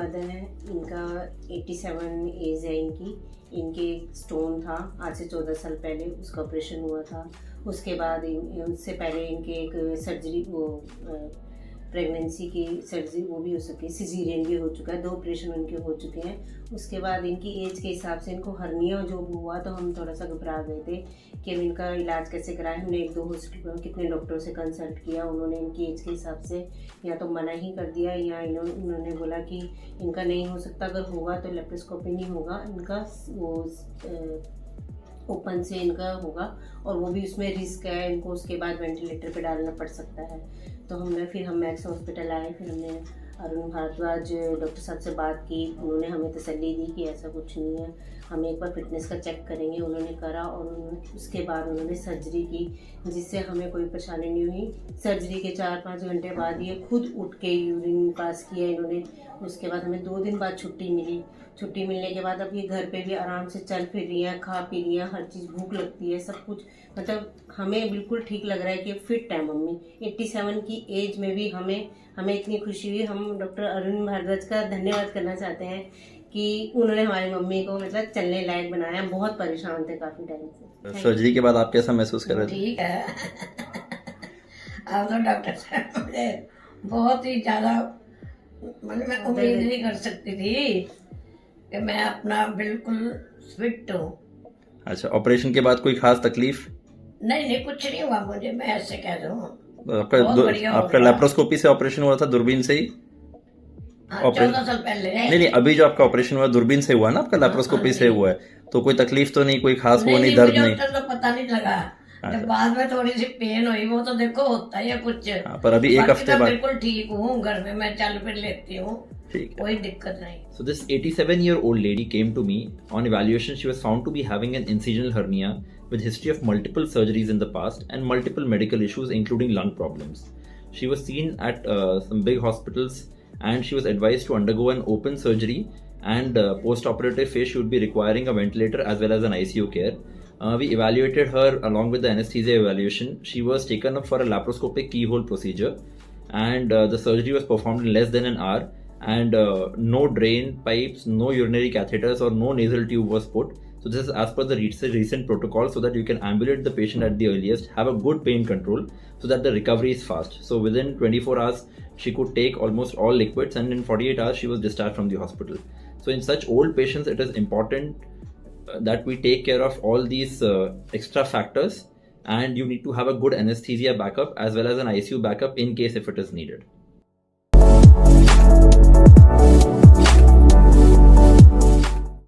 Mother है, इनका 87 as है इनकी। इनके स्टोन था आज से 14 साल पहले, उसका ऑपरेशन हुआ था। उसके बाद उससे पहले इनके एक सर्जरी, वो प्रेगनेंसी की सर्जरी वो भी हो सकी, सिजेरियन भी हो चुका है, 2 ऑपरेशन इनके हो चुके हैं। उसके बाद इनकी एज के हिसाब से इनको हर्निया जो हुआ तो हम थोड़ा सा घबरा गए थे कि अब इनका इलाज कैसे कराएं। हमने 1-2 हॉस्पिटल कितने डॉक्टरों से कंसल्ट किया, उन्होंने इनकी एज के हिसाब से या तो मना ही कर दिया या उन्होंने बोला कि इनका नहीं हो सकता, अगर होगा तो लेप्रोस्कोपी नहीं होगा, इनका वो ओपन से इनका होगा और वो भी उसमें रिस्क है, इनको उसके बाद वेंटिलेटर पे डालना पड़ सकता है। तो हम मैक्स हॉस्पिटल आए, फिर हमने अरुण भारद्वाज डॉक्टर साहब से बात की, उन्होंने हमें तसल्ली दी कि ऐसा कुछ नहीं है, हम एक बार फिटनेस का चेक करेंगे। उन्होंने करा और उसके बाद उन्होंने सर्जरी की, जिससे हमें कोई परेशानी नहीं हुई। सर्जरी के 4-5 घंटे बाद ये खुद उठ के यूरिन पास किया इन्होंने। उसके बाद हमें 2 दिन बाद छुट्टी मिली। छुट्टी मिलने के बाद अब ये घर पे भी आराम से चल फिर रही हैं, खा पी रही हैं, हर चीज़, भूख लगती है, सब कुछ, मतलब हमें बिल्कुल ठीक लग रहा है कि फिट है मम्मी। 87 की एज में भी हमें इतनी खुशी हुई। हम डॉक्टर अरुण भारद्वाज का धन्यवाद करना चाहते हैं कि उन्होंने हमारी मम्मी को मतलब चलने लायक बनाया। बहुत परेशान थे काफ़ी टाइम से। सर्जरी के बाद आप कैसा महसूस कर रहे थे? ठीक है। अब तो डॉक्टर साहब मुझे बहुत ही ज़्यादा, मतलब मैं उम्मीद नहीं कर सकती थी कि मैं अपना बिल्कुल फिट हूँ। अच्छा, ऑपरेशन के बाद कोई खास तकलीफ? नहीं, कुछ नहीं हुआ मुझे, मैं ऐसे कह दूँ। बहुत बढ़िया हो आपका गया। लेप्रोस्कोपी से ऑपरेशन हुआ था, दूरबीन से ही? हाँ, 14 साल पहले। नहीं, अभी जो आपका ऑपरेशन हुआ दूरबीन से हुआ ना, आपका लेप्रोस्कोपी से हुआ है, तो कोई तकलीफ तो नहीं, कोई खास वो नहीं, दर्द नहीं? मुझे तो पता नहीं लगा, जब बाद में थोड़ी सी पेन हुई, वो तो देखो होता ही है कुछ। पर अभी एक हफ्ते बाद बिल्कुल ठीक हूँ, घर में मैं चल फिर लेती हूँ, कोई दिक्कत नहीं। So this 87-year-old lady came to me. On evaluation, she was found to be having an incisional hernia with history of multiple surgeries in the past and multiple medical issues, including lung problems. She was seen at some big hospitals, and she was advised to undergo an open surgery, and post-operative phase she would be requiring a ventilator as well as an ICU care. We evaluated her along with the anesthesia evaluation. She was taken up for a laparoscopic keyhole procedure, and the surgery was performed in less than an hour. And no drain pipes, no urinary catheters, or no nasal tube was put. So this is as per the recent protocol, so that you can ambulate the patient at the earliest, have a good pain control, so that the recovery is fast. So within 24 hours, she could take almost all liquids, and in 48 hours, she was discharged from the hospital. So in such old patients, it is important that we take care of all these extra factors, and you need to have a good anesthesia backup as well as an ICU backup in case if it is needed.